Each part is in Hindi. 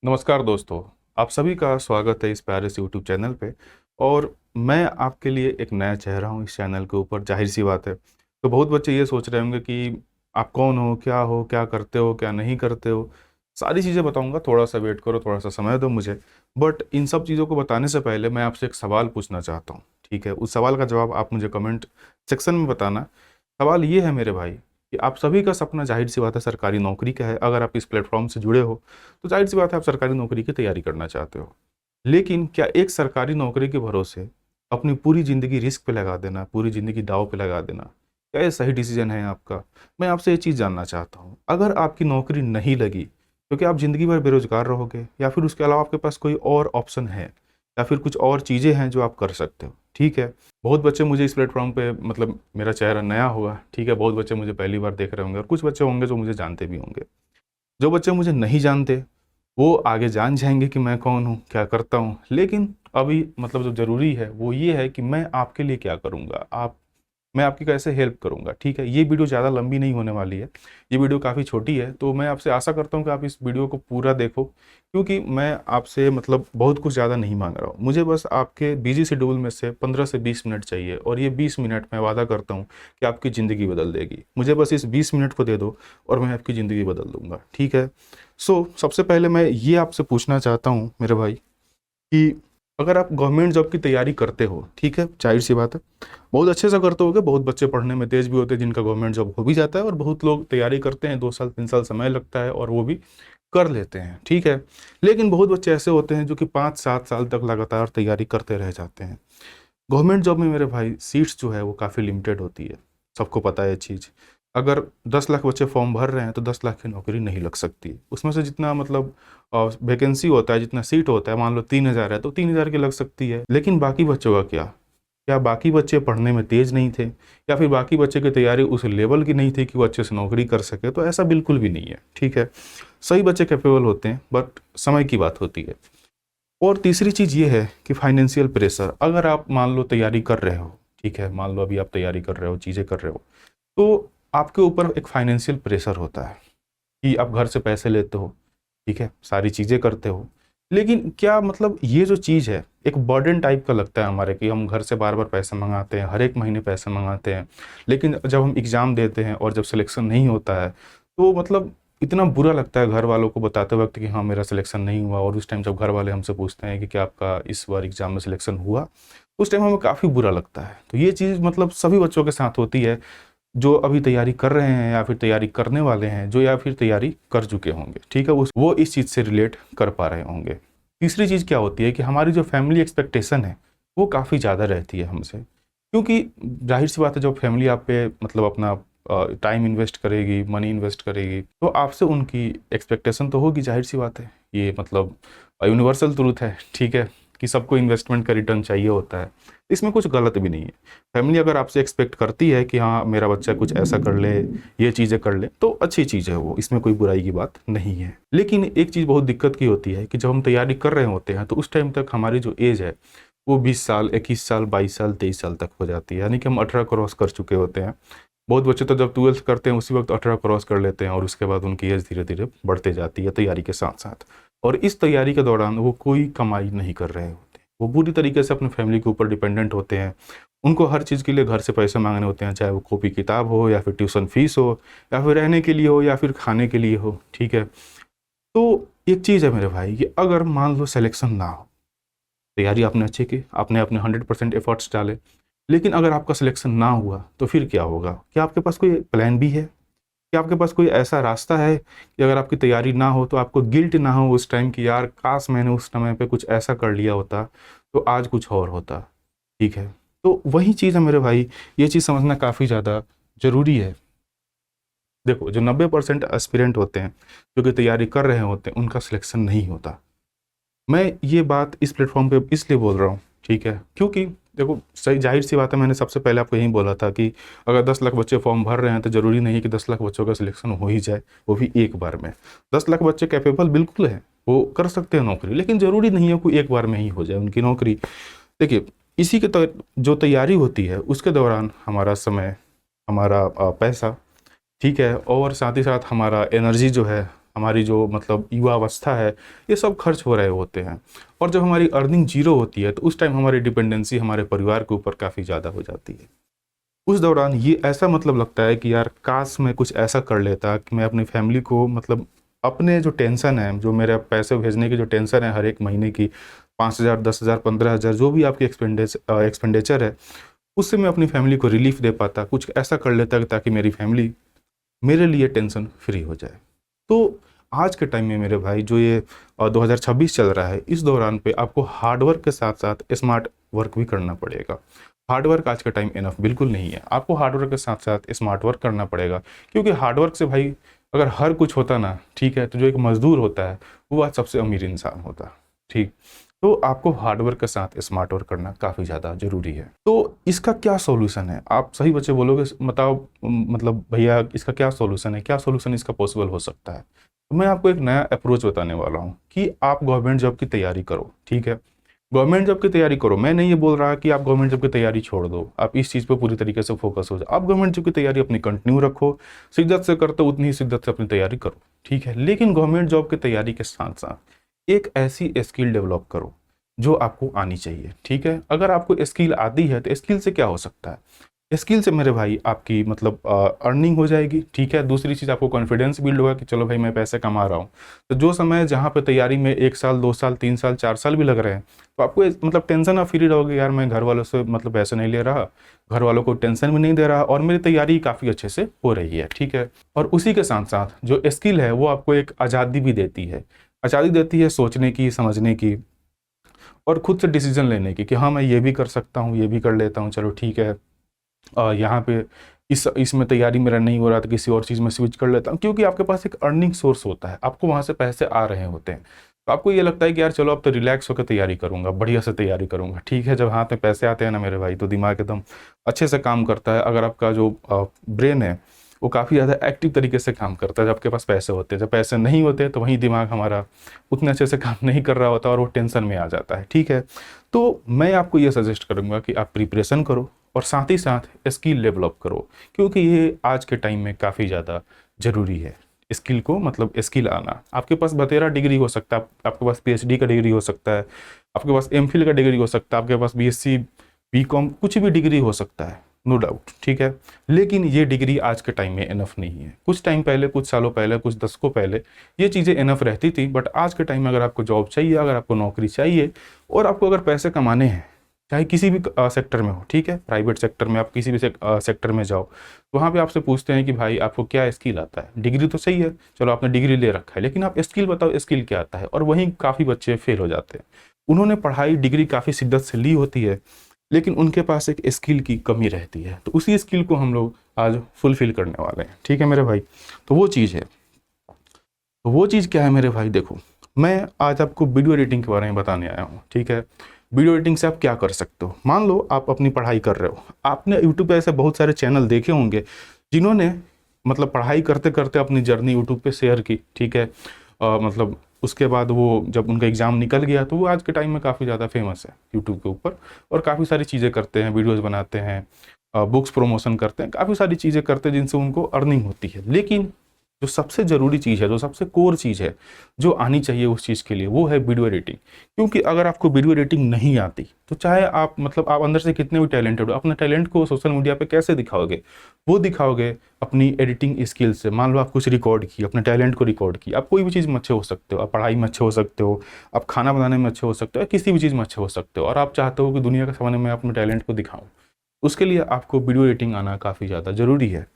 नमस्कार दोस्तों। आप सभी का स्वागत है इस प्यारे से यूट्यूब चैनल पे। और मैं आपके लिए एक नया चेहरा हूँ इस चैनल के ऊपर, जाहिर सी बात है। तो बहुत बच्चे ये सोच रहे होंगे कि आप कौन हो, क्या करते हो, क्या नहीं करते हो। सारी चीज़ें बताऊंगा, थोड़ा सा वेट करो, थोड़ा सा समय दो मुझे। बट इन सब चीज़ों को बताने से पहले मैं आपसे एक सवाल पूछना चाहता हूँ, ठीक है? उस सवाल का जवाब आप मुझे कमेंट सेक्शन में बताना। सवाल ये है मेरे भाई कि आप सभी का सपना, जाहिर सी बात है, सरकारी नौकरी का है। अगर आप इस प्लेटफॉर्म से जुड़े हो तो जाहिर सी बात है आप सरकारी नौकरी की तैयारी करना चाहते हो। लेकिन क्या एक सरकारी नौकरी के भरोसे अपनी पूरी ज़िंदगी रिस्क पे लगा देना, पूरी ज़िंदगी दांव पे लगा देना, क्या ये सही डिसीजन है आपका? मैं आपसे ये चीज़ जानना चाहता हूँ। अगर आपकी नौकरी नहीं लगी तो क्या आप ज़िंदगी भर बेरोजगार रहोगे, या फिर उसके अलावा आपके पास कोई और ऑप्शन है, या फिर कुछ और चीज़ें हैं जो आप कर सकते हो? ठीक है, बहुत बच्चे मुझे इस प्लेटफॉर्म पे, मतलब मेरा चेहरा नया होगा, ठीक है, बहुत बच्चे मुझे पहली बार देख रहे होंगे और कुछ बच्चे होंगे जो मुझे जानते भी होंगे। जो बच्चे मुझे नहीं जानते वो आगे जान जाएंगे कि मैं कौन हूँ, क्या करता हूँ। लेकिन अभी मतलब जो ज़रूरी है वो ये है कि मैं आपके लिए क्या करूँगा, मैं आपकी कैसे हेल्प करूँगा, ठीक है? ये वीडियो ज़्यादा लंबी नहीं होने वाली है, ये वीडियो काफ़ी छोटी है। तो मैं आपसे आशा करता हूँ कि आप इस वीडियो को पूरा देखो, क्योंकि मैं आपसे मतलब बहुत कुछ ज़्यादा नहीं मांग रहा हूँ। मुझे बस आपके बिजी शेड्यूल में से 15 से 20 मिनट चाहिए, और ये 20 मिनट मैं वादा करता हूँ कि आपकी ज़िंदगी बदल देगी। मुझे बस इस 20 मिनट को दे दो और मैं आपकी ज़िंदगी बदल दूंगा, ठीक है? सबसे पहले मैं ये आपसे पूछना चाहता हूँ मेरे भाई कि अगर आप गवर्नमेंट जॉब की तैयारी करते हो, ठीक है, जाहिर सी बात है बहुत अच्छे से करते होगे। बहुत बच्चे पढ़ने में तेज भी होते हैं जिनका गवर्नमेंट जॉब हो भी जाता है, और बहुत लोग तैयारी करते हैं, 2 साल 3 साल समय लगता है और वो भी कर लेते हैं, ठीक है। लेकिन बहुत बच्चे ऐसे होते हैं जो कि 5-7 साल तक लगातार तैयारी करते रह जाते हैं। गवर्नमेंट जॉब में मेरे भाई सीट्स जो है वो काफ़ी लिमिटेड होती है, सबको पता है ये चीज़। अगर 10 लाख बच्चे फॉर्म भर रहे हैं तो 10 लाख की नौकरी नहीं लग सकती। उसमें से जितना मतलब वैकेंसी होता है, जितना सीट होता है, मान लो 3,000 है तो 3,000 की लग सकती है। लेकिन बाकी बच्चों का क्या बाकी बच्चे पढ़ने में तेज नहीं थे, या फिर बाकी बच्चे की तैयारी उस लेवल की नहीं थी कि वो अच्छे से नौकरी कर सके? तो ऐसा बिल्कुल भी नहीं है, ठीक है। सही बच्चे कैपेबल होते हैं, बट समय की बात होती है। और तीसरी चीज़ ये है कि फाइनेंशियल प्रेशर। अगर आप मान लो तैयारी कर रहे हो, ठीक है, मान लो अभी आप तैयारी कर रहे हो, चीज़ें कर रहे हो, तो आपके ऊपर एक फाइनेंशियल प्रेशर होता है कि आप घर से पैसे लेते हो, ठीक है, सारी चीज़ें करते हो। लेकिन क्या मतलब ये जो चीज़ है एक बर्डन टाइप का लगता है हमारे, कि हम घर से बार बार पैसे मंगाते हैं, हर एक महीने पैसे मंगाते हैं। लेकिन जब हम एग्ज़ाम देते हैं और जब सिलेक्शन नहीं होता है तो मतलब इतना बुरा लगता है घर वालों को बताते वक्त कि हाँ मेरा सिलेक्शन नहीं हुआ। और उस टाइम जब घर वाले हमसे पूछते हैं कि क्या आपका इस बार एग्ज़ाम में सिलेक्शन हुआ, उस टाइम हमें काफ़ी बुरा लगता है। तो ये चीज़ मतलब सभी बच्चों के साथ होती है जो अभी तैयारी कर रहे हैं, या फिर तैयारी करने वाले हैं, जो या फिर तैयारी कर चुके होंगे, ठीक है, उस वो इस चीज़ से रिलेट कर पा रहे होंगे। तीसरी चीज़ क्या होती है कि हमारी जो फैमिली एक्सपेक्टेशन है वो काफ़ी ज़्यादा रहती है हमसे, क्योंकि जाहिर सी बात है जब फैमिली आप पे मतलब अपना टाइम इन्वेस्ट करेगी, मनी इन्वेस्ट करेगी, तो आपसे उनकी एक्सपेक्टेशन तो होगी, जाहिर सी बात है। ये मतलब यूनिवर्सल ट्रूथ है, ठीक है, कि सबको इन्वेस्टमेंट का रिटर्न चाहिए होता है। इसमें कुछ गलत भी नहीं है। फैमिली अगर आपसे एक्सपेक्ट करती है कि हाँ मेरा बच्चा कुछ ऐसा कर ले, ये चीज़ें कर ले, तो अच्छी चीज़ है वो, इसमें कोई बुराई की बात नहीं है। लेकिन एक चीज़ बहुत दिक्कत की होती है कि जब हम तैयारी कर रहे होते हैं तो उस टाइम तक हमारी जो एज है वो 20 साल, 21 साल, 22 साल, 23 साल तक हो जाती है, यानी कि हम 18 क्रॉस कर चुके होते हैं। बहुत बच्चे तो जब 12th करते हैं उसी वक्त 18 क्रॉस कर लेते हैं, और उसके बाद उनकी एज धीरे धीरे बढ़ते जाती है तैयारी के साथ साथ। और इस तैयारी के दौरान वो कोई कमाई नहीं कर रहे होते, वो पूरी तरीके से अपने फैमिली के ऊपर डिपेंडेंट होते हैं। उनको हर चीज़ के लिए घर से पैसे मांगने होते हैं, चाहे वो कॉपी किताब हो, या फिर ट्यूशन फीस हो, या फिर रहने के लिए हो, या फिर खाने के लिए हो, ठीक है। तो एक चीज़ है मेरे भाई कि अगर मान लो सिलेक्शन ना हो, तैयारी आपने अच्छी की, आपने अपने 100% एफर्ट्स डाले, लेकिन अगर आपका सिलेक्शन ना हुआ तो फिर क्या होगा? क्या आपके पास कोई प्लान बी है? क्या आपके पास कोई ऐसा रास्ता है कि अगर आपकी तैयारी ना हो तो आपको गिल्ट ना हो उस टाइम कि यार काश मैंने उस समय पे कुछ ऐसा कर लिया होता तो आज कुछ और होता, ठीक है? तो वही चीज़ है मेरे भाई, ये चीज़ समझना काफ़ी ज़्यादा ज़रूरी है। देखो, जो 90% एस्पिरेंट होते हैं, जो कि तैयारी कर रहे होते हैं, उनका सिलेक्शन नहीं होता। मैं ये बात इस प्लेटफॉर्म पे इसलिए बोल रहा हूँ, ठीक है, क्योंकि देखो सही जाहिर सी बात है, मैंने सबसे पहले आपको यही बोला था कि अगर 10 लाख बच्चे फॉर्म भर रहे हैं तो ज़रूरी नहीं है कि 10 लाख बच्चों का सिलेक्शन हो ही जाए, वो भी एक बार में। 10 लाख बच्चे कैपेबल बिल्कुल है, वो कर सकते हैं नौकरी, लेकिन ज़रूरी नहीं है कोई एक बार में ही हो जाए उनकी नौकरी। देखिए, इसी के जो तैयारी होती है उसके दौरान हमारा समय, हमारा पैसा, ठीक है, और साथ ही साथ हमारा एनर्जी जो है, हमारी जो मतलब युवा अवस्था है, ये सब खर्च हो रहे होते हैं। और जब हमारी अर्निंग जीरो होती है तो उस टाइम हमारी डिपेंडेंसी हमारे परिवार के ऊपर काफ़ी ज़्यादा हो जाती है। उस दौरान ये ऐसा मतलब लगता है कि यार काश मैं कुछ ऐसा कर लेता कि मैं अपनी फैमिली को मतलब अपने जो टेंशन है, जो मेरे पैसे भेजने की जो टेंशन है हर एक महीने की, 5,000, 10,000, 15,000 जो भी आपकी एक्सपेंडिचर है, उससे मैं अपनी फैमिली को रिलीफ दे पाता, कुछ ऐसा कर लेता ताकि मेरी फैमिली मेरे लिए टेंशन फ्री हो जाए। तो आज के टाइम में मेरे भाई जो ये 2026 चल रहा है, इस दौरान पे आपको हार्ड वर्क के साथ साथ स्मार्ट वर्क भी करना पड़ेगा। हार्ड वर्क आज के टाइम इनफ बिल्कुल नहीं है, आपको हार्ड वर्क के साथ साथ स्मार्ट वर्क करना पड़ेगा, क्योंकि हार्ड वर्क से भाई अगर हर कुछ होता ना, ठीक है, तो जो एक मजदूर होता है वो आज सबसे अमीर इंसान होता, ठीक। तो आपको हार्ड वर्क के साथ स्मार्ट वर्क करना काफ़ी ज़्यादा ज़रूरी है। तो इसका क्या सॉल्यूशन है? आप सही बच्चे बोलोगे, बताओ मतलब भैया इसका क्या सॉल्यूशन है, क्या सॉल्यूशन इसका पॉसिबल हो सकता है? तो मैं आपको एक नया अप्रोच बताने वाला हूँ कि आप गवर्नमेंट जॉब की तैयारी करो, ठीक है। गवर्नमेंट जॉब की तैयारी करो, मैं नहीं ये बोल रहा कि आप गवर्नमेंट जॉब की तैयारी छोड़ दो, आप इस चीज़ पे पूरी तरीके से फोकस हो जाओ। आप गवर्नमेंट जॉब की तैयारी अपनी कंटिन्यू रखो, शिद्दत से करते हो उतनी ही शिद्दत से अपनी तैयारी करो, ठीक है। लेकिन गवर्नमेंट जॉब की तैयारी के साथ साथ एक ऐसी स्किल डेवलप करो जो आपको आनी चाहिए, ठीक है। अगर आपको स्किल आती है तो स्किल से क्या हो सकता है? स्किल से मेरे भाई आपकी मतलब अर्निंग हो जाएगी, ठीक है। दूसरी चीज़, आपको कॉन्फिडेंस बिल्ड होगा कि चलो भाई मैं पैसे कमा रहा हूँ। तो जो समय जहाँ पे तैयारी में 1 साल, 2 साल, 3 साल, 4 साल भी लग रहे हैं, तो आपको मतलब टेंशन आप फ्री रहोगे, यार मैं घर वालों से मतलब पैसे नहीं ले रहा, घर वालों को टेंशन भी नहीं दे रहा और मेरी तैयारी काफ़ी अच्छे से हो रही है, ठीक है। और उसी के साथ साथ जो स्किल है वो आपको एक आज़ादी भी देती है, आज़ादी देती है सोचने की, समझने की और खुद से डिसीजन लेने की कि हाँ मैं ये भी कर सकता हूँ, ये भी कर लेता हूँ, चलो ठीक है। यहाँ पे इसमें तैयारी मेरा नहीं हो रहा तो किसी और चीज़ में स्विच कर लेता हूँ, क्योंकि आपके पास एक अर्निंग सोर्स होता है, आपको वहाँ से पैसे आ रहे होते हैं। तो आपको ये लगता है कि यार चलो अब तो रिलैक्स होकर तैयारी करूँगा, बढ़िया से तैयारी करूँगा, ठीक है। जब हाथ में पैसे आते हैं ना मेरे भाई, तो दिमाग एकदम अच्छे से काम करता है। अगर आपका जो ब्रेन है वो काफ़ी ज़्यादा एक्टिव तरीके से काम करता है जब आपके पास पैसे होते हैं। जब पैसे नहीं होते तो वहीं दिमाग हमारा उतने अच्छे से काम नहीं कर रहा होता और वो टेंशन में आ जाता है, ठीक है। तो मैं आपको ये सजेस्ट करूँगा कि आप प्रिपरेशन करो और साथ ही साथ स्किल डेवलप करो, क्योंकि ये आज के टाइम में काफ़ी ज़्यादा ज़रूरी है। स्किल को मतलब स्किल आना, आपके पास बतेरा डिग्री हो सकता है, आपके पास पीएचडी का डिग्री हो सकता है, आपके पास एमफिल का डिग्री हो सकता है, आपके पास बीएससी, बीकॉम, कुछ भी डिग्री हो सकता है, नो डाउट, ठीक है। लेकिन ये डिग्री आज के टाइम में इनफ नहीं है। कुछ टाइम पहले, कुछ सालों पहले, कुछ दशकों पहले ये चीज़ें इनफ रहती थी, बट आज के टाइम में अगर आपको जॉब चाहिए, अगर आपको नौकरी चाहिए और आपको अगर पैसे कमाने हैं, चाहे किसी भी सेक्टर में हो, ठीक है, प्राइवेट सेक्टर में आप किसी भी सेक्टर में जाओ, तो वहाँ पे आपसे पूछते हैं कि भाई आपको क्या स्किल आता है। डिग्री तो सही है, चलो आपने डिग्री ले रखा है, लेकिन आप स्किल बताओ, स्किल क्या आता है। और वहीं काफ़ी बच्चे फेल हो जाते हैं। उन्होंने पढ़ाई डिग्री काफ़ी शिद्दत से ली होती है, लेकिन उनके पास एक स्किल की कमी रहती है, तो उसी स्किल को हम लोग आज फुलफिल करने वाले हैं, ठीक है मेरे भाई। तो वो चीज़ है, तो वो चीज़ क्या है मेरे भाई, देखो मैं आज आपको वीडियो एडिटिंग के बारे में बताने आया हूँ, ठीक है। वीडियो एडिटिंग से आप क्या कर सकते हो? मान लो आप अपनी पढ़ाई कर रहे हो, आपने यूट्यूब पे ऐसे बहुत सारे चैनल देखे होंगे जिन्होंने मतलब पढ़ाई करते करते अपनी जर्नी यूट्यूब पे शेयर की, ठीक है। मतलब उसके बाद वो जब उनका एग्ज़ाम निकल गया तो वो आज के टाइम में काफ़ी ज़्यादा फेमस है यूट्यूब के ऊपर और काफ़ी सारी चीज़ें करते हैं, वीडियोज़ बनाते हैं, बुक्स प्रमोशन करते हैं, काफ़ी सारी चीज़ें करते हैं जिनसे उनको अर्निंग होती है। लेकिन जो सबसे ज़रूरी चीज़ है, जो सबसे कोर चीज़ है, जो आनी चाहिए उस चीज़ के लिए, वो है वीडियो एडिटिंग। क्योंकि अगर आपको वीडियो एडिटिंग नहीं आती तो चाहे आप मतलब आप अंदर से कितने भी टैलेंटेड हो, अपने टैलेंट को सोशल मीडिया पे कैसे दिखाओगे? वो दिखाओगे अपनी एडिटिंग स्किल से। मान लो आप कुछ रिकॉर्ड किए, अपने टैलेंट को रिकॉर्ड किया, आप कोई भी चीज़ में अच्छे हो सकते हो, आप पढ़ाई में अच्छे हो सकते हो, आप खाना बनाने में अच्छे हो सकते हो, किसी भी चीज़ में अच्छे हो सकते हो, और आप चाहते हो कि दुनिया के सामने मैं अपने टैलेंट को दिखाऊँ, उसके लिए आपको वीडियो एडिटिंग आना काफ़ी ज़्यादा ज़रूरी है।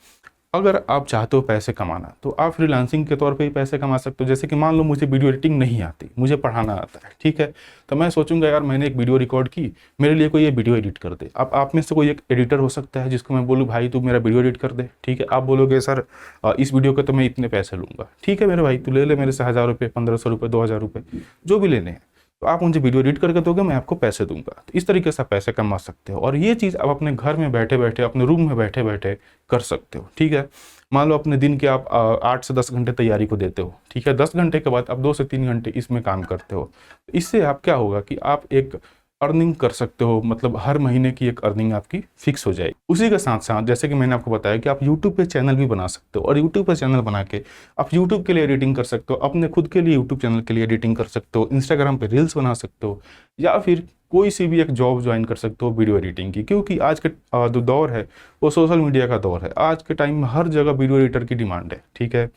अगर आप चाहते हो पैसे कमाना तो आप फ्रीलांसिंग के तौर पे ही पैसे कमा सकते हो। जैसे कि मान लो मुझे वीडियो एडिटिंग नहीं आती, मुझे पढ़ाना आता है, ठीक है, तो मैं सोचूंगा यार मैंने एक वीडियो रिकॉर्ड की, मेरे लिए कोई ये वीडियो एडिट कर दे। अब आप में से कोई एक एडिटर हो सकता है जिसको मैं बोलूँ भाई तू मेरा वीडियो एडिट कर दे, ठीक है। आप बोलोगे सर इस वीडियो के तो मैं इतने पैसे लूँगा, ठीक है मेरे भाई, तू ले ले मेरे से 1000 रुपये, 1500 रुपये, 2000 रुपये, जो भी लेने हैं, तो आप मुझे वीडियो एडिट करके दोगे, मैं आपको पैसे दूंगा। तो इस तरीके से आप पैसे कमा सकते हो और ये चीज़ आप अपने घर में बैठे बैठे, अपने रूम में बैठे बैठे कर सकते हो, ठीक है। मान लो अपने दिन के आप 8 से 10 घंटे तैयारी को देते हो, ठीक है, 10 घंटे के बाद आप 2 से 3 घंटे इसमें काम करते हो। इससे आप क्या होगा कि आप एक अर्निंग कर सकते हो, मतलब हर महीने की एक अर्निंग आपकी फिक्स हो जाएगी। उसी के साथ साथ जैसे कि मैंने आपको बताया कि आप यूट्यूब पे चैनल भी बना सकते हो, और यूट्यूब पे चैनल बना के आप यूट्यूब के लिए एडिटिंग कर सकते हो, अपने खुद के लिए यूट्यूब चैनल के लिए एडिटिंग कर सकते हो, इंस्टाग्राम पे रील्स बना सकते हो, या फिर कोई सी भी एक जॉब ज्वाइन कर सकते हो वीडियो एडिटिंग की। क्योंकि आज के जो दौर है वो सोशल मीडिया का दौर है। आज के टाइम में हर जगह वीडियो एडिटर की डिमांड है, ठीक है।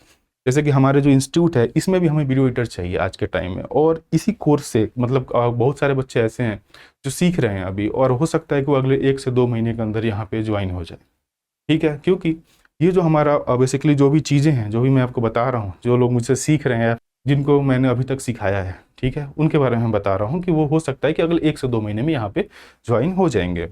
जैसे कि हमारे जो इंस्टीट्यूट है इसमें भी हमें वीडियो एडिटर चाहिए आज के टाइम में, और इसी कोर्स से मतलब बहुत सारे बच्चे ऐसे हैं जो सीख रहे हैं अभी, और हो सकता है कि वो अगले 1 से 2 महीने के अंदर यहाँ पे ज्वाइन हो जाए, ठीक है। क्योंकि ये जो हमारा बेसिकली जो भी चीज़ें हैं, जो भी मैं आपको बता रहा हूँ, जो लोग मुझसे सीख रहे हैं, जिनको मैंने अभी तक सिखाया है, ठीक है, उनके बारे में बता रहा हूँ कि वो हो सकता है कि अगले 1 से 2 महीने में यहाँ पे ज्वाइन हो जाएंगे।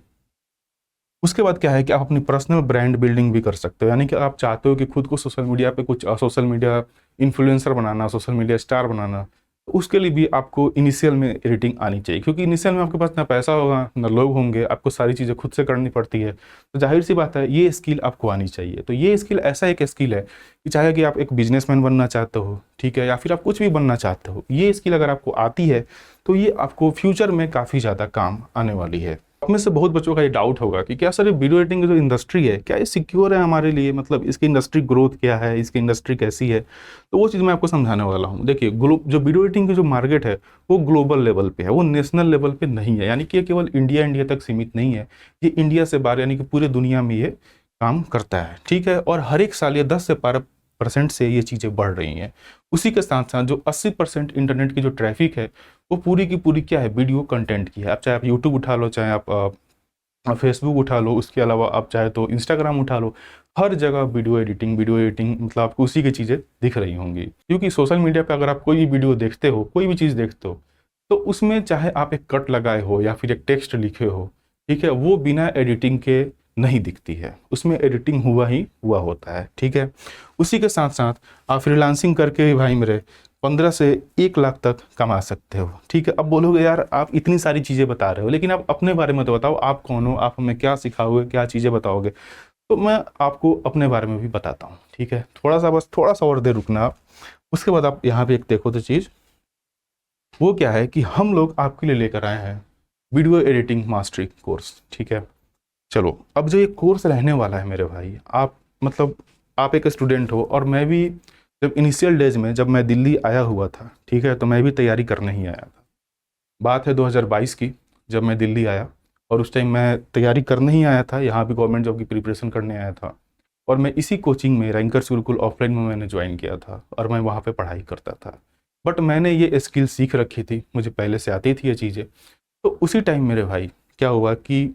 उसके बाद क्या है कि आप अपनी पर्सनल ब्रांड बिल्डिंग भी कर सकते हो, यानी कि आप चाहते हो कि खुद को सोशल मीडिया पे कुछ सोशल मीडिया इन्फ्लुएंसर बनाना, सोशल मीडिया स्टार बनाना, तो उसके लिए भी आपको इनिशियल में एडिटिंग आनी चाहिए। क्योंकि इनिशियल में आपके पास ना पैसा होगा ना लोग होंगे, आपको सारी चीज़ें खुद से करनी पड़ती है, तो जाहिर सी बात है ये स्किल आपको आनी चाहिए। तो ये स्किल ऐसा एक स्किल है कि चाहे कि आप एक बिजनेसमैन बनना चाहते हो, ठीक है, या फिर आप कुछ भी बनना चाहते हो, ये स्किल अगर आपको आती है तो ये आपको फ्यूचर में काफ़ी ज़्यादा काम आने वाली है। आप में से बहुत बच्चों का ये डाउट होगा कि क्या सर ये वीडियो एडिटिंग की जो इंडस्ट्री है क्या ये सिक्योर है हमारे लिए, मतलब इसकी इंडस्ट्री ग्रोथ क्या है, इसकी इंडस्ट्री कैसी है। तो वो चीज़ मैं आपको समझाने वाला हूँ। देखिए जो वीडियो एडिटिंग की जो मार्केट है वो ग्लोबल लेवल पे है, वो नेशनल लेवल पे नहीं है, यानी कि ये केवल इंडिया तक सीमित नहीं है, ये इंडिया से बाहर यानी कि पूरे दुनिया में ये काम करता है, ठीक है। और हर एक साल ये 10 से 12% से ये चीज़ें बढ़ रही हैं। उसी के साथ साथ जो 80% इंटरनेट की जो ट्रैफिक है वो पूरी की पूरी क्या है, वीडियो कंटेंट की है। आप चाहे आप यूट्यूब उठा लो, चाहे आप फेसबुक उठा लो, उसके अलावा आप चाहे तो इंस्टाग्राम उठा लो, हर जगह वीडियो एडिटिंग मतलब आपको उसी की चीज़ें दिख रही होंगी। क्योंकि सोशल मीडिया पे अगर आप कोई भी वीडियो देखते हो, कोई भी चीज़ देखते हो, तो उसमें चाहे आप एक कट लगाए हो या फिर एक टेक्स्ट लिखे हो, ठीक है, वो बिना एडिटिंग के नहीं दिखती है, उसमें एडिटिंग हुआ ही हुआ होता है, ठीक है। उसी के साथ साथ आप फ्रीलांसिंग करके भी भाई मेरे 15 से 1 लाख तक कमा सकते हो, ठीक है। अब बोलोगे यार आप इतनी सारी चीज़ें बता रहे हो, लेकिन आप अपने बारे में तो बताओ, आप कौन हो, आप हमें क्या सिखाओगे, क्या चीज़ें बताओगे। तो मैं आपको अपने बारे में भी बताता हूँ, ठीक है। बस थोड़ा सा और देर रुकना आप। उसके बाद आप यहाँ पे एक देखो तो चीज़ वो क्या है कि हम लोग आपके लिए लेकर आए हैं वीडियो एडिटिंग मास्टरी कोर्स, ठीक है। चलो अब जो ये कोर्स रहने वाला है मेरे भाई, आप मतलब आप एक स्टूडेंट हो, और मैं भी जब इनिशियल डेज में जब मैं दिल्ली आया हुआ था, ठीक है, तो मैं भी तैयारी करने ही आया था। बात है 2022 की, जब मैं दिल्ली आया, और उस टाइम मैं तैयारी करने ही आया था, यहाँ भी गवर्नमेंट जॉब की प्रिपरेशन करने आया था। और मैं इसी कोचिंग में रैंकर्स गुरुकुल ऑफलाइन में मैंने ज्वाइन किया था, और मैं वहाँ पे पढ़ाई करता था। बट मैंने ये स्किल सीख रखी थी, मुझे पहले से आती थी ये चीज़ें। तो उसी टाइम मेरे भाई क्या हुआ कि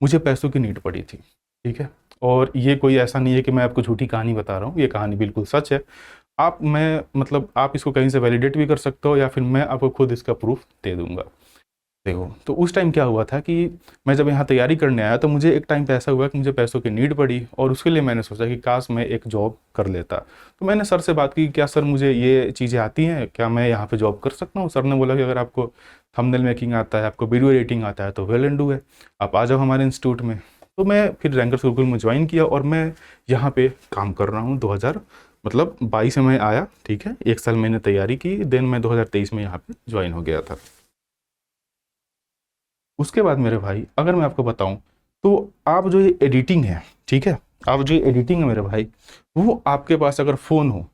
मुझे पैसों की नीड पड़ी थी, ठीक है। और ये कोई ऐसा नहीं है कि मैं आपको झूठी कहानी बता रहा हूँ, ये कहानी बिल्कुल सच है। मैं मतलब आप इसको कहीं से वैलिडेट भी कर सकते हो, या फिर मैं आपको खुद इसका प्रूफ दे दूंगा। देखो तो उस टाइम क्या हुआ था कि मैं जब यहाँ तैयारी करने आया तो मुझे एक टाइम पे ऐसा हुआ कि मुझे पैसों की नीड पड़ी, और उसके लिए मैंने सोचा कि काश मैं एक जॉब कर लेता। तो मैंने सर से बात की, क्या सर मुझे ये चीज़ें आती हैं, क्या मैं यहाँ पे जॉब कर सकता हूँ। सर ने बोला कि अगर आपको थंबनेल मेकिंग आता है, आपको वीडियो एडिटिंग आता है, तो वेल एंड डू है, आप आ जाओ हमारे इंस्टीट्यूट में। तो मैं फिर रैंकर्स गुरुकुल में ज्वाइन किया, और मैं यहाँ पे काम कर रहा हूँ 2022 में मैं आया, ठीक है। 1 साल मैंने तैयारी की, देन मैं 2023 में यहाँ पे ज्वाइन हो गया था। उसके बाद मेरे भाई अगर मैं आपको बताऊं तो आप जो ये एडिटिंग है, ठीक है, आप जो ये एडिटिंग है मेरे भाई, वो आपके पास अगर फ़ोन हो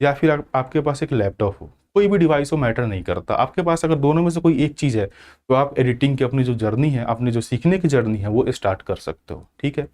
या फिर आपके पास एक लैपटॉप हो, कोई भी डिवाइस हो मैटर नहीं करता, आपके पास अगर दोनों में से कोई एक चीज़ है, तो आप एडिटिंग की अपनी जो जर्नी है, अपनी जो सीखने की जर्नी है, वो स्टार्ट कर सकते हो, ठीक है।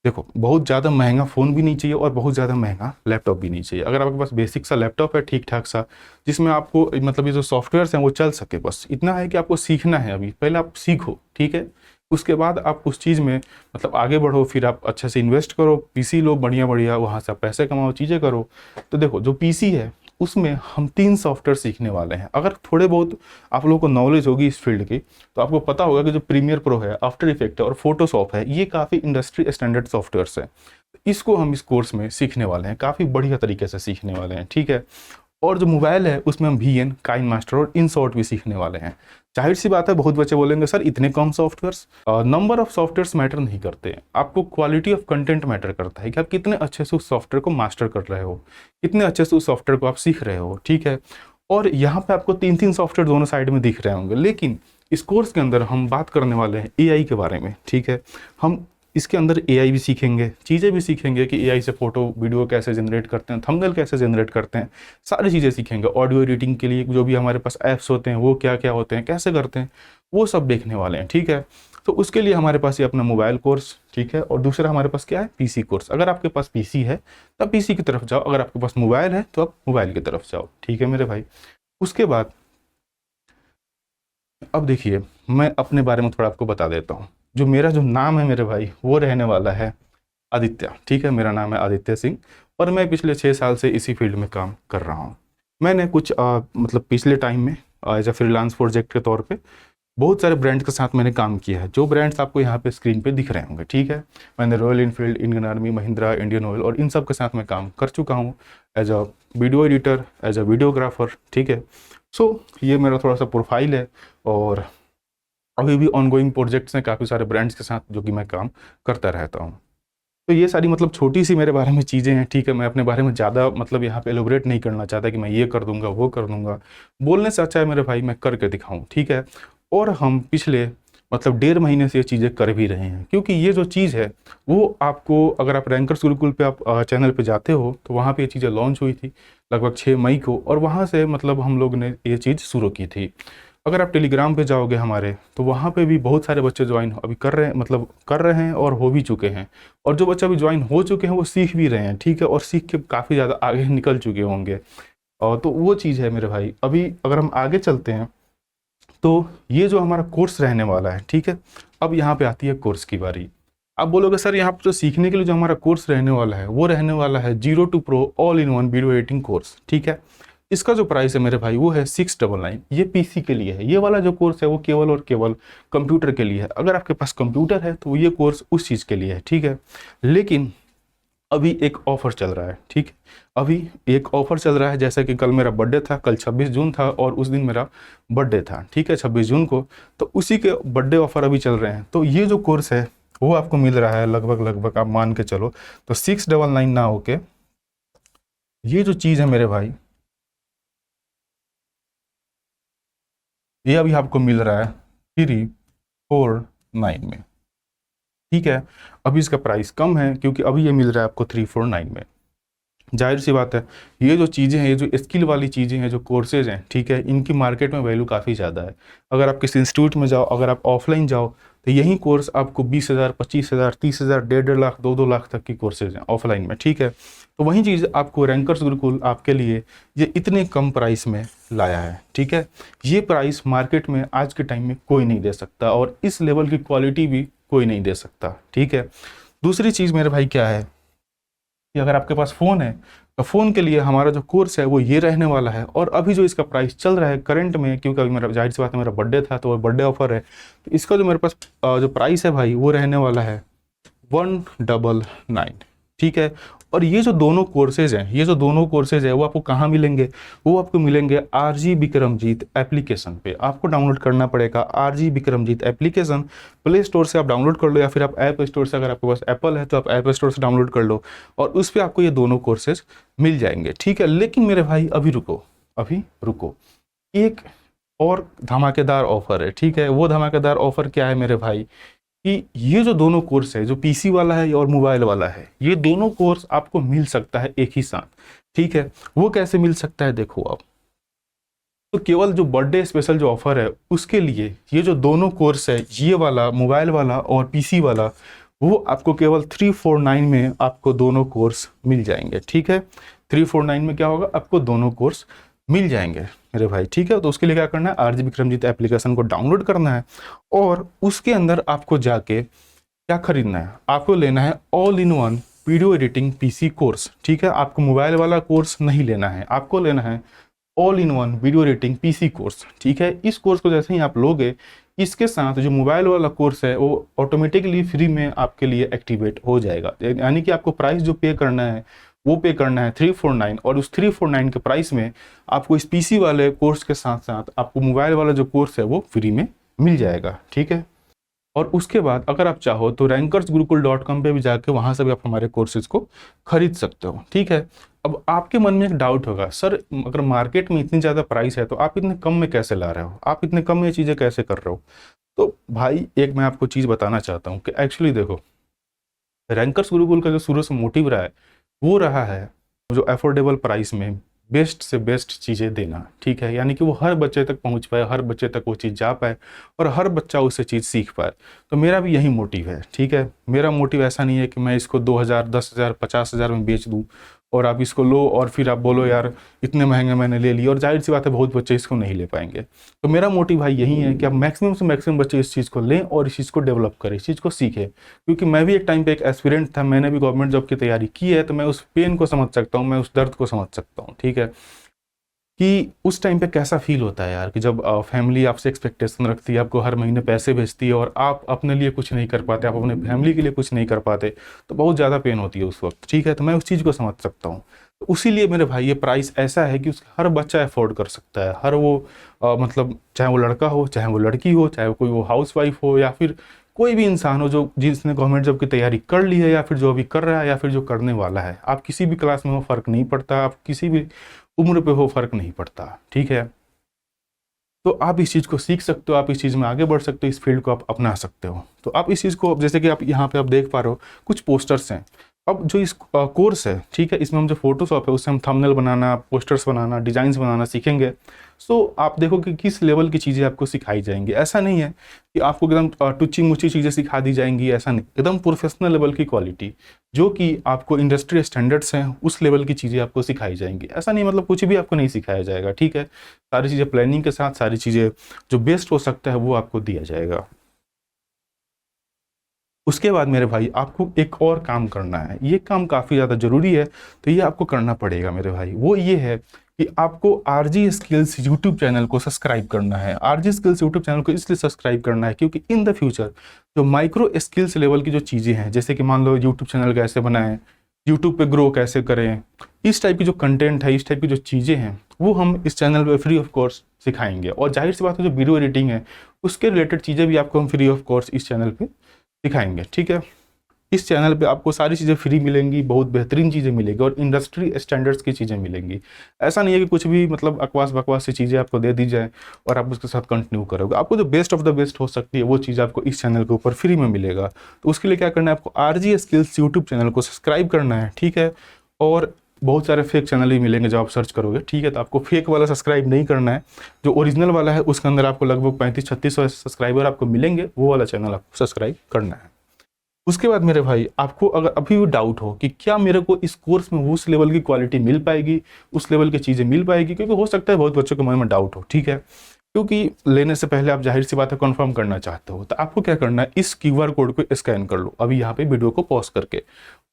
देखो बहुत ज़्यादा महंगा फ़ोन भी नहीं चाहिए और बहुत ज़्यादा महंगा लैपटॉप भी नहीं चाहिए। अगर आपके पास बेसिक सा लैपटॉप है ठीक ठाक सा, जिसमें आपको मतलब ये जो सॉफ्टवेयर्स हैं वो चल सके, बस इतना है कि आपको सीखना है। अभी पहले आप सीखो, ठीक है, उसके बाद आप उस चीज़ में मतलब आगे बढ़ो, फिर आप अच्छे से इन्वेस्ट करो, पीसी लो बढ़िया बढ़िया, वहाँ से आप पैसे कमाओ, चीज़ें करो। तो देखो जो पीसी है उसमें हम 3 सॉफ्टवेयर सीखने वाले हैं। अगर थोड़े बहुत आप लोगों को नॉलेज होगी इस फील्ड की, तो आपको पता होगा कि जो प्रीमियर प्रो है, आफ्टर इफेक्ट है और फोटोशॉप है, ये काफ़ी इंडस्ट्री स्टैंडर्ड सॉफ्टवेयर्स हैं। इसको हम इस कोर्स में सीखने वाले हैं, काफ़ी बढ़िया तरीके से सीखने वाले हैं, ठीक है। और जो मोबाइल है उसमें हम वीएन, काइन मास्टर और इनशॉट भी सीखने वाले हैं। जाहिर सी बात है बहुत बच्चे बोलेंगे सर इतने कम softwares. Number of softwares matter नहीं करते हैं, आपको क्वालिटी ऑफ कंटेंट मैटर करता है कि आप कितने अच्छे से उस सॉफ्टवेयर को मास्टर कर रहे हो, कितने अच्छे से उस सॉफ्टवेयर को आप सीख रहे हो, ठीक है। और यहाँ पे आपको 3 सॉफ्टवेयर दोनों साइड में दिख रहे होंगे, लेकिन इस कोर्स के अंदर हम बात करने वाले हैं एआई के बारे में, ठीक है। हम इसके अंदर एआई भी सीखेंगे, चीज़ें भी सीखेंगे कि एआई से फ़ोटो वीडियो कैसे जनरेट करते हैं, थंबनेल कैसे जनरेट करते हैं, सारी चीज़ें सीखेंगे। ऑडियो एडिटिंग के लिए जो भी हमारे पास ऐप्स होते हैं वो क्या क्या होते हैं, कैसे करते हैं, वो सब देखने वाले हैं, ठीक है। तो उसके लिए हमारे पास ये अपना मोबाइल कोर्स, ठीक है, और दूसरा हमारे पास क्या है, पीसी कोर्स। अगर आपके पास पीसी है तो आप पीसी की तरफ जाओ, अगर आपके पास मोबाइल है तो आप मोबाइल की तरफ जाओ, ठीक है मेरे भाई। उसके बाद अब देखिए, मैं अपने बारे में थोड़ा आपको बता देता हूँ। जो नाम है मेरे भाई, वो रहने वाला है आदित्य, ठीक है। मेरा नाम है आदित्य सिंह और मैं पिछले 6 साल से इसी फील्ड में काम कर रहा हूँ। मैंने कुछ मतलब पिछले टाइम में एज अ फ्रीलांस प्रोजेक्ट के तौर पे बहुत सारे ब्रांड्स के साथ मैंने काम किया है, जो ब्रांड्स आपको यहाँ पे स्क्रीन पे दिख रहे होंगे, ठीक है। मैंने royal Enfield, Indian army, Mahindra, Indian oil और इन सब के साथ मैं काम कर चुका हूँ as a video editor, as a videographer, ठीक है। सो ये मेरा थोड़ा सा प्रोफाइल है और अभी भी ऑनगोइंग प्रोजेक्ट्स हैं काफ़ी सारे ब्रांड्स के साथ जो कि मैं काम करता रहता हूँ। तो ये सारी मतलब छोटी सी मेरे बारे में चीज़ें हैं, ठीक है। मैं अपने बारे में ज़्यादा मतलब यहाँ पे एलोबरेट नहीं करना चाहता कि मैं ये कर दूंगा वो कर दूंगा। बोलने से अच्छा है मेरे भाई मैं करके दिखाऊं, ठीक है। और हम पिछले मतलब 1.5 महीने से ये चीज़ें कर भी रहे हैं, क्योंकि ये जो चीज़ है वो आपको, अगर आप रैंकर्स गुरुकुल पे आप चैनल पे जाते हो तो वहाँ पे ये चीज़ें लॉन्च हुई थी लगभग 6 मई को, और वहाँ से मतलब हम लोग ने ये चीज़ शुरू की थी। अगर आप टेलीग्राम पे जाओगे हमारे, तो वहाँ पे भी बहुत सारे बच्चे ज्वाइन अभी कर रहे हैं, मतलब कर रहे हैं और हो भी चुके हैं। और जो बच्चे अभी ज्वाइन हो चुके हैं वो सीख भी रहे हैं, ठीक है, और सीख के काफ़ी ज़्यादा आगे निकल चुके होंगे। और तो वो चीज़ है मेरे भाई। अभी अगर हम आगे चलते हैं तो ये जो हमारा कोर्स रहने वाला है, ठीक है। अब यहाँ पे आती है कोर्स की बारी। आप बोलोगे सर यहाँ पर जो सीखने के लिए जो हमारा कोर्स रहने वाला है वो रहने वाला है 0 to Pro all in one video editing course, ठीक है। इसका जो प्राइस है मेरे भाई वो है 699। ये पीसी के लिए है, ये वाला जो कोर्स है वो केवल और केवल कंप्यूटर के लिए है। अगर आपके पास कंप्यूटर है तो ये कोर्स उस चीज़ के लिए है, ठीक है। लेकिन अभी एक ऑफर चल रहा है, ठीक है। अभी एक ऑफर चल रहा है, जैसे कि कल मेरा बर्थडे था, कल 26 जून था और उस दिन मेरा बर्थडे था, ठीक है, 26 जून को। तो उसी के बर्थडे ऑफर अभी चल रहे हैं। तो ये जो कोर्स है वो आपको मिल रहा है लगभग लगभग आप मान के चलो तो 699 ना होके ये जो चीज़ है मेरे भाई, ये अभी आपको मिल रहा है 349 में, ठीक है। अभी इसका प्राइस कम है क्योंकि अभी ये मिल रहा है आपको 349 में। जाहिर सी बात है, ये जो चीज़ें हैं, ये जो स्किल वाली चीज़ें हैं, जो कोर्सेज हैं, ठीक है, इनकी मार्केट में वैल्यू काफ़ी ज़्यादा है। अगर आप किसी इंस्टीट्यूट में जाओ, अगर आप ऑफलाइन जाओ तो यही कोर्स आपको 20,000, 25,000, 30,000, 1.5 लाख, 2-2 लाख तक की कोर्सेज हैं ऑफलाइन में, ठीक है। तो वही चीज़ आपको रैंकर्स गुरुकुल आपके लिए ये इतने कम प्राइस में लाया है, ठीक है। ये प्राइस मार्केट में आज के टाइम में कोई नहीं दे सकता और इस लेवल की क्वालिटी भी कोई नहीं दे सकता, ठीक है। दूसरी चीज़ मेरे भाई क्या है कि अगर आपके पास फ़ोन है तो फ़ोन के लिए हमारा जो कोर्स है वो ये रहने वाला है। और अभी जो इसका प्राइस चल रहा है करंट में, क्योंकि अभी मेरा जाहिर सी बात है मेरा बर्थडे था तो वो बर्थडे ऑफर है, तो इसका जो मेरे पास जो प्राइस है भाई वो रहने वाला है 199, ठीक है। और ये जो दोनों कोर्सेज हैं, ये जो दोनों कोर्सेज है वो आपको कहाँ मिलेंगे, वो आपको मिलेंगे आरजी बिक्रमजीत एप्लीकेशन पे। आपको डाउनलोड करना पड़ेगा RG Bikramjit application, play store से आप डाउनलोड कर लो या फिर आप ऐप स्टोर से, अगर आपके पास एप्पल है तो आप ऐप स्टोर से डाउनलोड कर लो और उस पर आपको ये दोनों कोर्सेज मिल जाएंगे, ठीक है। लेकिन मेरे भाई अभी रुको, अभी रुको, एक और धमाकेदार ऑफर है, ठीक है। वो धमाकेदार ऑफर क्या है मेरे भाई कि ये जो दोनों कोर्स है, जो पीसी वाला है और मोबाइल वाला है, ये दोनों कोर्स आपको मिल सकता है एक ही साथ, ठीक है। वो कैसे मिल सकता है देखो आप, तो केवल जो बर्थडे स्पेशल जो ऑफर है उसके लिए ये जो दोनों कोर्स है, ये वाला मोबाइल वाला और पीसी वाला, वो आपको केवल 349 में आपको दोनों कोर्स मिल जाएंगे, ठीक है। 349 में क्या होगा, आपको दोनों कोर्स मिल जाएंगे मेरे भाई, ठीक है। तो उसके लिए क्या करना है, आरजी बिक्रमजीत एप्लीकेशन को डाउनलोड करना है और उसके अंदर आपको जाके क्या खरीदना है, आपको लेना है all in one video editing PC course, ठीक है। आपको मोबाइल वाला कोर्स नहीं लेना है, आपको लेना है all in one video editing PC course, ठीक है। इस कोर्स को जैसे ही आप लोगे, इसके साथ जो मोबाइल वाला कोर्स है वो ऑटोमेटिकली फ्री में आपके लिए एक्टिवेट हो जाएगा। यानी कि आपको प्राइस जो पे करना है वो पे करना है 349, और उस 349 के प्राइस में आपको इस पीसी वाले कोर्स के साथ साथ आपको मोबाइल वाला जो कोर्स है वो फ्री में मिल जाएगा, ठीक है। और उसके बाद अगर आप चाहो तो rankersgurukul.com पे भी जाके वहाँ से भी आप हमारे कोर्सेज को खरीद सकते हो, ठीक है। अब आपके मन में एक डाउट होगा, सर अगर मार्केट में इतनी ज़्यादा प्राइस है तो आप इतने कम में कैसे ला रहे हो, आप इतने कम में चीज़ें कैसे कर रहे हो। तो भाई एक मैं आपको चीज़ बताना चाहता हूँ कि एक्चुअली देखो, रैंकर्स गुरुकुल का जो शुरू से मोटिव रहा है वो रहा है जो अफोर्डेबल प्राइस में बेस्ट से बेस्ट चीज़ें देना, ठीक है, यानी कि वो हर बच्चे तक पहुंच पाए, हर बच्चे तक वो चीज़ जा पाए और हर बच्चा उससे चीज़ सीख पाए। तो मेरा भी यही मोटिव है, ठीक है। मेरा मोटिव ऐसा नहीं है कि मैं इसको 2,000 10,000 50,000 में बेच दूं और आप इसको लो और फिर आप बोलो यार इतने महंगे मैंने ले लिया, और जाहिर सी बात है बहुत बच्चे इसको नहीं ले पाएंगे। तो मेरा मोटिव भाई यही है कि आप मैक्सिमम से मैक्सिमम बच्चे इस चीज़ को लें और इस चीज़ को डेवलप करें, इस चीज़ को सीखें। क्योंकि मैं भी एक टाइम पे एक एस्पिरेंट था, मैंने भी गवर्नमेंट जॉब की तैयारी की है, तो मैं उस पेन को समझ सकता हूँ, मैं उस दर्द को समझ सकता हूँ, ठीक है, कि उस टाइम पे कैसा फील होता है यार कि जब फैमिली आपसे एक्सपेक्टेशन रखती है, आपको हर महीने पैसे भेजती है और आप अपने लिए कुछ नहीं कर पाते, आप अपने फैमिली के लिए कुछ नहीं कर पाते, तो बहुत ज़्यादा पेन होती है उस वक्त, ठीक है। तो मैं उस चीज़ को समझ सकता हूँ। तो उसी लिए मेरे भाई ये प्राइस ऐसा है कि उसका हर बच्चा अफोर्ड कर सकता है, हर वो मतलब चाहे वो लड़का हो, चाहे वो लड़की हो, चाहे कोई वो हाउस वाइफ हो, या फिर कोई भी इंसान हो जो जिसने गवर्नमेंट जॉब की तैयारी कर ली है, या फिर जो अभी कर रहा है, या फिर जो करने वाला है। आप किसी भी क्लास में हो, फ़र्क नहीं पड़ता, आप किसी भी उम्र पे हो, फ़र्क नहीं पड़ता, ठीक है। तो आप इस चीज़ को सीख सकते हो, आप इस चीज़ में आगे बढ़ सकते हो, इस फील्ड को आप अपना सकते हो। तो आप इस चीज़ को, जैसे कि आप यहाँ पे आप देख पा रहे हो कुछ पोस्टर्स हैं। अब जो इस कोर्स है, ठीक है, इसमें हम जो फोटोशॉप है उससे हम थंबनेल बनाना, पोस्टर्स बनाना, डिज़ाइंस बनाना सीखेंगे। सो आप देखो कि किस लेवल की चीज़ें आपको सिखाई जाएंगी। ऐसा नहीं है कि आपको एकदम टुच्ची मुच्ची चीज़ें सिखा दी जाएंगी, ऐसा नहीं, एकदम प्रोफेशनल लेवल की क्वालिटी जो कि आपको इंडस्ट्री स्टैंडर्ड्स हैं उस लेवल की चीज़ें आपको सिखाई जाएंगी। ऐसा नहीं मतलब कुछ भी आपको नहीं सिखाया जाएगा, ठीक है। सारी चीज़ें प्लानिंग के साथ, सारी चीज़ें जो बेस्ट हो सकता है वो आपको दिया जाएगा। उसके बाद मेरे भाई आपको एक और काम करना है, ये काम काफ़ी ज़्यादा ज़रूरी है, तो ये आपको करना पड़ेगा मेरे भाई। वो ये है कि आपको आरजी स्किल्स यूट्यूब चैनल को सब्सक्राइब करना है। आरजी स्किल्स यूट्यूब चैनल को इसलिए सब्सक्राइब करना है क्योंकि इन द फ्यूचर जो माइक्रो स्किल्स लेवल की जो चीज़ें हैं, जैसे कि मान लो यूट्यूब चैनल कैसे बनाएं, यूट्यूब पे ग्रो कैसे करें, इस टाइप की जो कंटेंट है, इस टाइप की जो चीज़ें हैं, वो हम इस चैनल पे फ्री ऑफ कोर्स सिखाएंगे। और जाहिर सी बात है जो वीडियो एडिटिंग है उसके रिलेटेड चीज़ें भी आपको हम फ्री ऑफ कोर्स इस चैनल पे सिखाएंगे, ठीक है। इस चैनल पे आपको सारी चीज़ें फ्री मिलेंगी, बहुत बेहतरीन चीज़ें मिलेंगी और इंडस्ट्री स्टैंडर्ड्स की चीज़ें मिलेंगी। ऐसा नहीं है कि कुछ भी मतलब अकवास बकवास सी चीज़ें आपको दे दी जाए और आप उसके साथ कंटिन्यू करोगे। आपको जो बेस्ट ऑफ द बेस्ट हो सकती है वो चीज़ आपको इस चैनल के ऊपर फ्री में मिलेगा। तो उसके लिए क्या करना है, आपको आरजी स्किल्स यूट्यूब चैनल को सब्सक्राइब करना है, ठीक है। और बहुत सारे फेक चैनल भी मिलेंगे जब आप सर्च करोगे, ठीक है। तो आपको फेक वाला सब्सक्राइब नहीं करना है, जो ओरिजिनल वाला है उसके अंदर आपको लगभग 35-36 सब्सक्राइबर आपको मिलेंगे, वो वाला चैनल आपको सब्सक्राइब करना है। उसके बाद मेरे भाई आपको अगर अभी भी डाउट हो कि क्या मेरे को इस कोर्स में उस लेवल की क्वालिटी मिल पाएगी, उस लेवल की चीज़ें मिल पाएगी, क्योंकि हो सकता है बहुत बच्चों के मन में डाउट हो, ठीक है। क्योंकि लेने से पहले आप जाहिर सी बात है कंफर्म करना चाहते हो, तो आपको क्या करना है, इस क्यूआर कोड को स्कैन कर लो अभी यहाँ पे वीडियो को पॉज करके,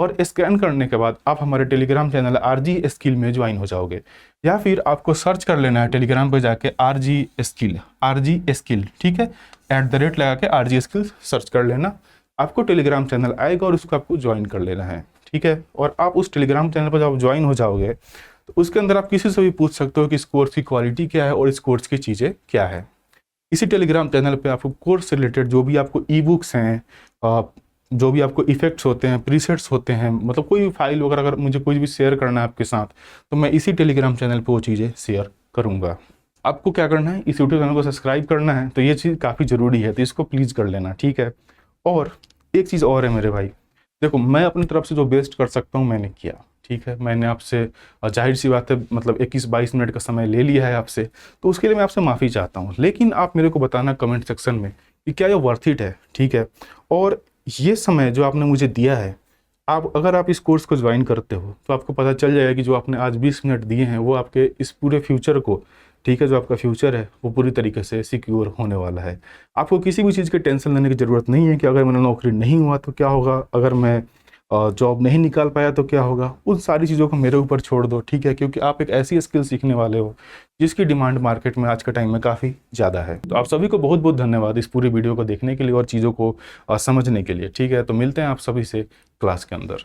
और स्कैन करने के बाद आप हमारे टेलीग्राम चैनल आरजी स्किल में ज्वाइन हो जाओगे। या फिर आपको सर्च कर लेना है टेलीग्राम पर जाके आरजी स्किल, ठीक है, @ लगा के आरजी स्किल सर्च कर लेना, आपको टेलीग्राम चैनल आएगा और उसको आपको ज्वाइन कर लेना है, ठीक है। और आप उस टेलीग्राम चैनल पर जब ज्वाइन हो जाओगे तो उसके अंदर आप किसी से भी पूछ सकते हो कि इस कोर्स की क्वालिटी क्या है और इस कोर्स की चीज़ें क्या है। इसी टेलीग्राम चैनल पे आपको कोर्स से रिलेटेड जो भी आपको ई बुक्स हैं, जो भी आपको इफेक्ट्स होते हैं, प्रीसेट्स होते हैं, मतलब कोई भी फाइल वगैरह अगर मुझे कुछ भी शेयर करना है आपके साथ, तो मैं इसी टेलीग्राम चैनल पर वो चीज़ें शेयर करूँगा। आपको क्या करना है, इस यूट्यूब चैनल को सब्सक्राइब करना है, तो ये चीज़ काफ़ी ज़रूरी है, तो इसको प्लीज़ कर लेना, ठीक है। और एक चीज़ और है मेरे भाई, देखो मैं अपनी तरफ से जो बेस्ट कर सकता हूँ मैंने किया, ठीक है। मैंने आपसे जाहिर सी बात है मतलब 21-22 मिनट का समय ले लिया है आपसे, तो उसके लिए मैं आपसे माफ़ी चाहता हूँ। लेकिन आप मेरे को बताना कमेंट सेक्शन में कि क्या ये वर्थ इट है, ठीक है। और ये समय जो आपने मुझे दिया है, अगर आप इस कोर्स को ज्वाइन करते हो तो आपको पता चल जाएगा कि जो आपने आज 20 मिनट दिए हैं वो आपके इस पूरे फ्यूचर को, ठीक है, जो आपका फ्यूचर है वो पूरी तरीके से सिक्योर होने वाला है। आपको किसी भी चीज़ की टेंशन लेने की ज़रूरत नहीं है कि अगर मेरा नौकरी नहीं हुआ तो क्या होगा, अगर मैं जॉब नहीं निकाल पाया तो क्या होगा। उन सारी चीज़ों को मेरे ऊपर छोड़ दो, ठीक है, क्योंकि आप एक ऐसी स्किल सीखने वाले हो जिसकी डिमांड मार्केट में आज के टाइम में काफ़ी ज़्यादा है। तो आप सभी को बहुत बहुत धन्यवाद इस पूरी वीडियो को देखने के लिए और चीज़ों को समझने के लिए, ठीक है। तो मिलते हैं आप सभी से क्लास के अंदर।